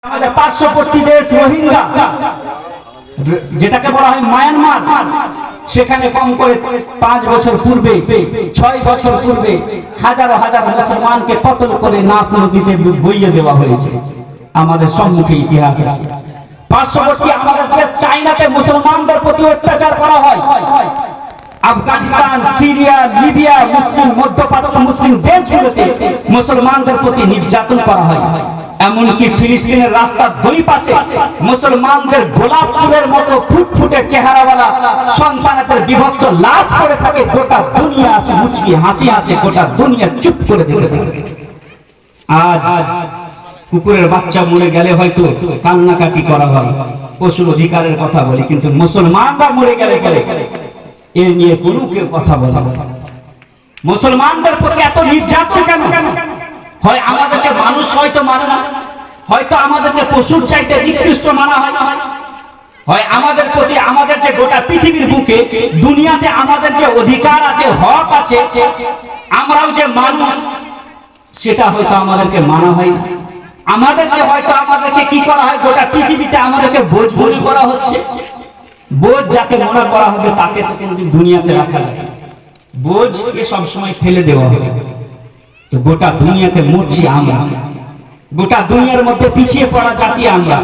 আমাদের পার্শ্ববর্তী দেশ রোহিঙ্গা, যেটাকে বলা হয় মায়ানমার, সেখানে কম করে 5 বছর পূর্বে 6 বছর পূর্বে হাজার হাজার মুসলমানকে কতল করে নাফ নদীতে বইয়ে দেওয়া হয়েছে। আমাদের সম্মুখে ইতিহাস আছে। পার্শ্ববর্তী আমাদের দেশ চায়নাতে মুসলমানদের প্রতি অত্যাচার করা হয়। আফগানিস্তান, সিরিয়া, লিবিয়া, মুসলিম মধ্যপ্রাচ্য মুসলিম দেশগুলোতে মুসলমানদের প্রতি নির্যাতন করা হয়। এমনকি ফিলিস্তিনের রাস্তার দুই পাশে মুসলমানদের গোলাপ ফুলের মতো ফুটফুটে চেহারাওয়ালা সন্তানদের বিভৎস লাশ পড়ে থাকে। গোটা দুনিয়া মুচকি হাসি হাসে, গোটা দুনিয়া চুপ করে দেখে। আজ কুকুরের বাচ্চা মরে গেলে হয়তো কান্নাকাটি করা হয়, পশুর অধিকারের কথা বলি, কিন্তু মুসলমানরা মরে গেলে এর নিয়ে কোনো কেউ কথা বলে না। মুসলমানদের প্রতি এত নির্যাতন কেন? হয় আমাদেরকে মানুষ হয়তো মানে না, হয়তো আমাদেরকে পশুর চাইতে নিকৃষ্ট মানা হয়, হয় আমাদের প্রতি আমাদের যে গোটা পৃথিবীর বুকে দুনিয়াতে আমাদের যে অধিকার আছে, হক আছে, আমরাও যে মানুষ, সেটা হয়তো আমাদেরকে মানা হয় না। আমাদেরকে হয়তো আমাদেরকে কি করা হয়, গোটা পৃথিবীতে আমাদেরকে বোঝ করা হচ্ছে। বোঝ যাকে মনে করা হবে তাকে তো কোনদিন দুনিয়াতে রাখা যায়, বোঝকে সবসময় ফেলে দেওয়া হবে। তো গোটা দুনিয়াতে মরছি আমরা, গোটা দুনিয়ার মধ্যে পিছিয়ে পড়া জাতি আমরা।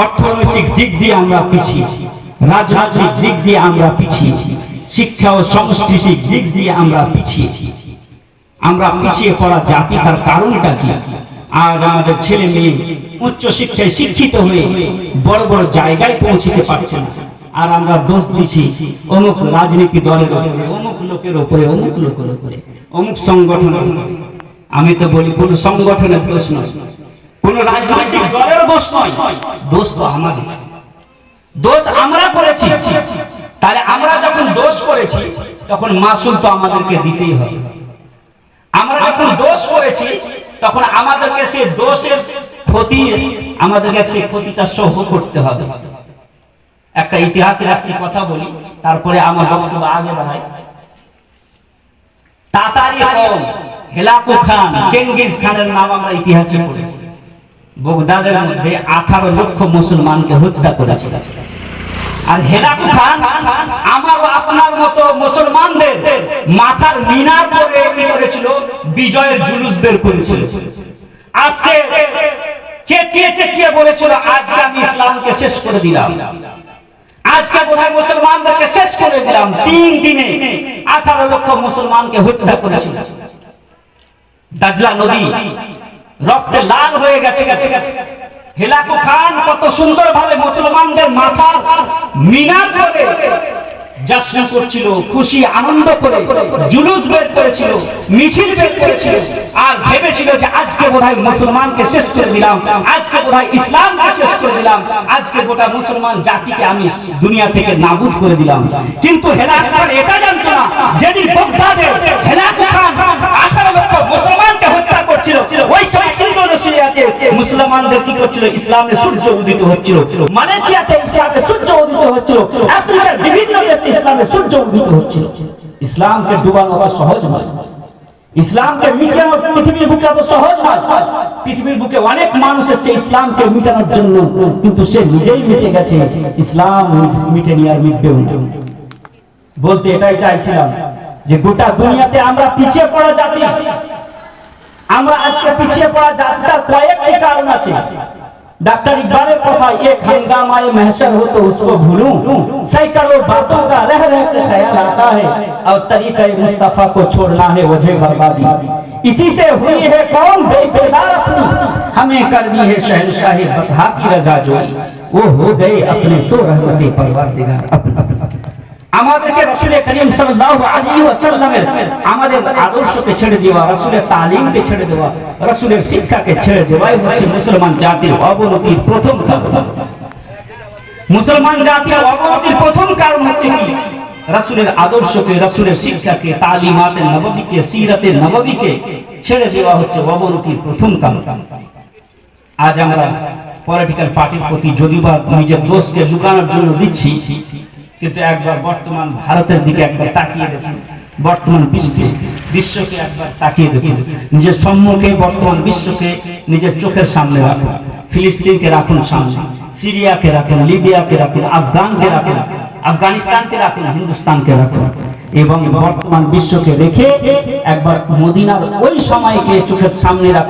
অর্থনৈতিক দিক দিয়ে আমরা পিছিয়ে, রাজনৈতিক দিক দিয়ে আমরা পিছিয়ে, শিক্ষা ও সাংস্কৃতিক দিক দিয়ে আমরা পিছিয়ে। আমরা পিছিয়ে পড়া জাতি, তার কারণটা কি? আজ আমাদের ছেলে মেয়ে উচ্চ শিক্ষায় শিক্ষিত হয়ে বড় বড় জায়গায় পৌঁছতে পারছে না। আর আমরা দোষ দিচ্ছি অমুক রাজনীতি দলের উপরে, অমুক লোকের উপরে, অমুক লোকের উপরে, অমুক সংগঠন। আমি তো বলি কোন সংগঠনের দোষ নয়, কোন রাজনৈতিক দলের দোষ নয়, দোষ তো আমাদের। দোষ আমরা করেছি, তাহলে আমরা যখন দোষ করেছি তখন মাসুল তো আমাদেরকে দিতেই হবে। আমরা যখন দোষ করেছি তখন আমাদেরকে সেই দোষের ক্ষতি, আমাদেরকে সেই ক্ষতিটা সহ্য করতে হবে। একটা ইতিহাসের একটি কথা বলি, তারপরে আমার বক্তব্য আগে বাড়াই। তাতারি কওম হেলাকু খান, চেঙ্গিজ খানের নাম আমরা ইতিহাসে পড়েছি। বগদাদের মধ্যে 18 লক্ষ মুসলমানকে হত্যা করেছিল। আর হেলাকু খান আমার আপনার মতো মুসলমানদের মাথার মিনার করে কি করেছিল, বিজয়ের জুলুস বের করেছিল। আসছে চেঁচিয়ে বলেছিল, আজকে আমি ইসলামকে শেষ করে দিলাম, আজকে বোধহয় মুসলমানদেরকে শেষ করে দিলাম। 3 দিনে 18 লক্ষ মুসলমানকে হত্যা করেছিল। দাজলা নদী রক্তে লাল হয়ে গেছে। হেলাকু খান কত সুন্দরভাবে মুসলমানদের মাথা মিনার করে জশ্ন করছিল, খুশি আনন্দ করে জুলুস বের করেছিল, মিছিল বের করেছিল। আর ভেবেছিল যে আজকে বোধহয় মুসলমানকে শেষ করে দিলাম, আজকে বোধহয় ইসলামকে শেষ করে দিলাম, আজকে গোটা মুসলমান জাতিকে আমি দুনিয়া থেকে নাবুদ করে দিলাম। কিন্তু হেলাকু খান এটা জানতো না, যেদিন বগদাদে হেলাকু খান 18 লক্ষ মুসলমানকে হত্যা করছিল, ওই সময় ইন্দোনেশিয়াতে মুসলমানদের কি করছিল, ইসলামের সূর্য উদিত হচ্ছিল। মালয়েশিয়াতে ইসলামের সূর্য উদিত হচ্ছিল। আফ্রিকার বিভিন্ন দেশে ইসলামের সূর্য উদিত হচ্ছিল। ইসলামকে ডুবানো অত সহজ নয়, ইসলামকে মিটানো পৃথিবীর বুকে অত সহজ নয়। পৃথিবীর বুকে অনেক মানুষ এসেছে ইসলামকে মিটানোর জন্য, কিন্তু সে নিজেই মিটে গেছে, ইসলাম মিটেনি আর মিটবেও না। বলতে এটাই চাইছিলাম যে গোটা দুনিয়াতে আমরা পিছিয়ে পড়া জাতি। আমরা আজকে পিছিয়ে পড়া জাতিটার কয়েকটি কারণ আছে। डॉक्टर इकबाल কথা, एक हंगामाए महशर हो तो उसको भूलूं, सैकड़ों बातों का रह रह के ख्याल आता है, और तरीक़े मुस्तफा को छोड़ना है वजह बर्बादी। इसी से हुई है कौन बेकरार अपनी, हमें करनी है शहंशाही बतहा की रजा जोई, वो हो गए अपने तो रहमते परवरदिगार अपने। আমাদেরকে রাসূল করিম সাল্লাল্লাহু আলাইহি ওয়াসাল্লামের আমাদের আদর্শকে ছেড়ে দেওয়া, রাসূলের তালিমকে ছেড়ে দেওয়া, রাসূলের শিক্ষাকে ছেড়ে দেওয়াই হচ্ছে মুসলমান জাতির অবনতির প্রথম কারণ। মুসলমান জাতির অবনতির প্রথম কারণ হচ্ছে কি, রাসূলের আদর্শকে, রাসূলের শিক্ষাকে, তালিমাতে নববীকে, সিরাতে নববীকে ছেড়ে দেওয়া হচ্ছে অবনতির প্রথম কারণ। আজ আমরা পলিটিক্যাল পার্টির প্রতি যদিবা নিজের দোষকে লুকানোর জন্য দিচ্ছি, কিন্তু একবার বর্তমান ভারতের দিকে একবার তাকিয়ে দেখুন, বর্তমান বিশ্বকে একবার তাকিয়ে দেখুন, নিজের সম্মুখে বর্তমান বিশ্বকে নিজের চোখের সামনে রাখুন। ফিলিস্তিনকে রাখুন সামনে, সিরিয়াকে রাখুন, লিবিয়াকে রাখুন, আফগানকে রাখুন, আফগানিস্তানকে রাখুন, হিন্দুস্তানকে রাখুন, এবং বর্তমান বিশ্বকে রেখে একবার মদিনার ওই সময়কে চোখের সামনে রাখুন।